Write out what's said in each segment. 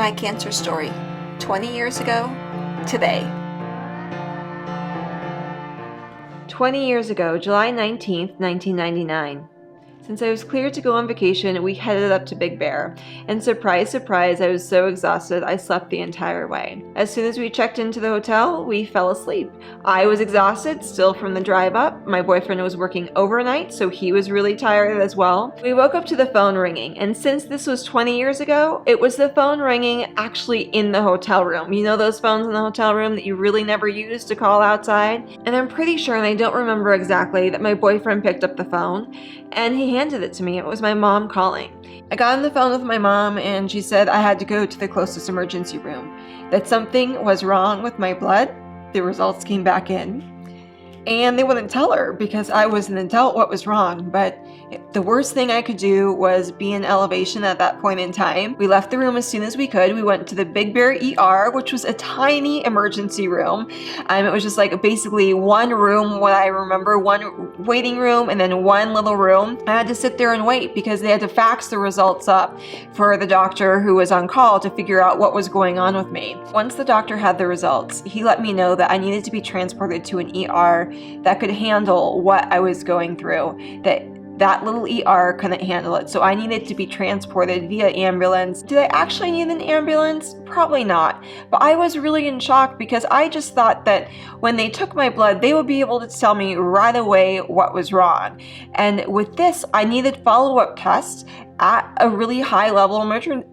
My cancer story, 20 years ago, today. 20 years ago, July 19th, 1999. Since I was cleared to go on vacation, we headed up to Big Bear, and surprise, surprise, I was so exhausted I slept the entire way. As soon as we checked into the hotel, we fell asleep. I was exhausted, still from the drive up. My boyfriend was working overnight, so he was really tired as well. We woke up to the phone ringing, and since this was 20 years ago, it was the phone ringing actually in the hotel room. You know those phones in the hotel room that you really never use to call outside? And I'm pretty sure, and I don't remember exactly, that my boyfriend picked up the phone, and he handed it to me. It was my mom calling. I got on the phone with my mom and she said I had to go to the closest emergency room, that something was wrong with my blood. The results came back in and they wouldn't tell her because I was an adult what was wrong, but the worst thing I could do was be in elevation at that point in time. We left the room as soon as we could. We went to the Big Bear ER, which was a tiny emergency room. It was just like basically one room, what I remember, one waiting room and then one little room. I had to sit there and wait because they had to fax the results up for the doctor who was on call to figure out what was going on with me. Once the doctor had the results, he let me know that I needed to be transported to an ER that could handle what I was going through, that little ER couldn't handle it, so I needed to be transported via ambulance. Did I actually need an ambulance? Probably not, but I was really in shock because I just thought that when they took my blood, they would be able to tell me right away what was wrong. And with this, I needed follow-up tests at a really high-level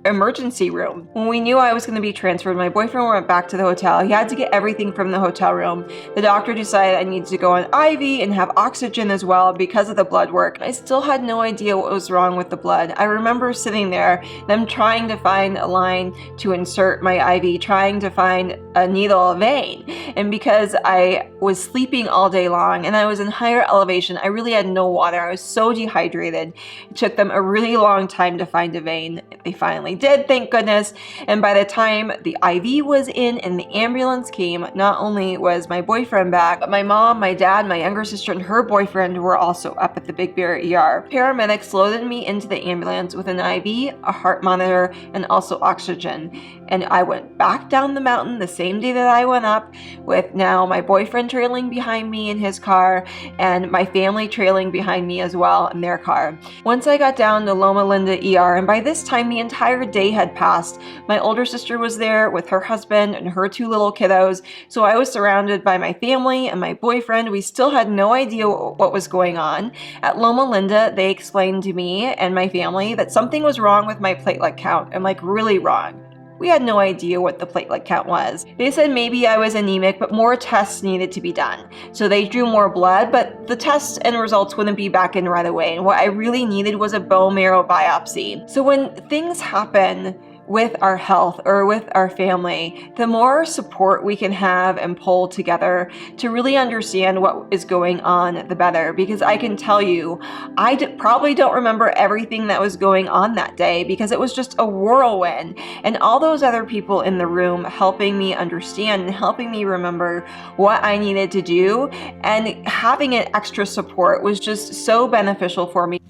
emergency room. When we knew I was going to be transferred, my boyfriend went back to the hotel. He had to get everything from the hotel room. The doctor decided I needed to go on IV and have oxygen as well because of the blood work. I still had no idea what was wrong with the blood. I remember sitting there, them trying to find a line to insert my IV, trying to find a needle, a vein. And because I was sleeping all day long and I was in higher elevation, I really had no water. I was so dehydrated. It took them a really long time to find a vein. They finally did, thank goodness. And by the time the IV was in and the ambulance came, not only was my boyfriend back, but my mom, my dad, my younger sister, and her boyfriend were also up at the Big Bear ER. Paramedics loaded me into the ambulance with an IV, a heart monitor, and also oxygen. And I went back down the mountain the same day that I went up, with now my boyfriend trailing behind me in his car and my family trailing behind me as well in their car. Once I got down to Loma Linda ER, and by this time the entire day had passed. My older sister was there with her husband and her two little kiddos, so I was surrounded by my family and my boyfriend. We still had no idea what was going on. At Loma Linda, they explained to me and my family that something was wrong with my platelet count, and like really wrong. We had no idea what the platelet count was. They said maybe I was anemic, but more tests needed to be done. So they drew more blood, but the tests and results wouldn't be back in right away. And what I really needed was a bone marrow biopsy. So when things happen with our health or with our family, the more support we can have and pull together to really understand what is going on, the better. Because I can tell you, I probably don't remember everything that was going on that day because it was just a whirlwind. And all those other people in the room helping me understand and helping me remember what I needed to do, and having an extra support was just so beneficial for me.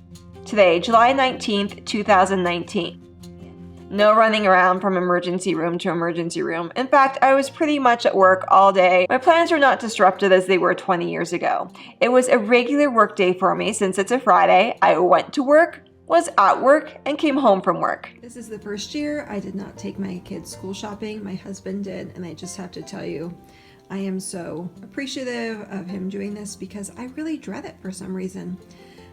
Today, July 19th, 2019. No running around from emergency room to emergency room. In fact, I was pretty much at work all day. My plans were not disrupted as they were 20 years ago. It was a regular work day for me since it's a Friday. I went to work, was at work, and came home from work. This is the first year I did not take my kids school shopping. My husband did, and I just have to tell you, I am so appreciative of him doing this because I really dread it for some reason.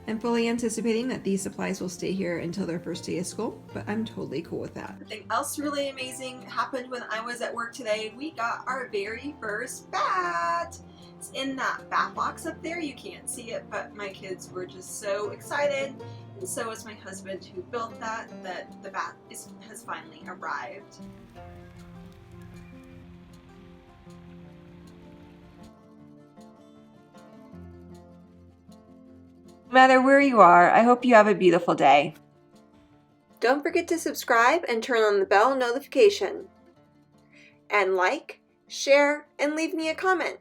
I'm fully anticipating that these supplies will stay here until their first day of school, but I'm totally cool with that. Something else really amazing happened when I was at work today. We got our very first bat. It's in that bat box up there. You can't see it, but my kids were just so excited. And so is my husband who built that the bat has finally arrived. No matter where you are, I hope you have a beautiful day. Don't forget to subscribe and turn on the bell notification. And like, share, and leave me a comment.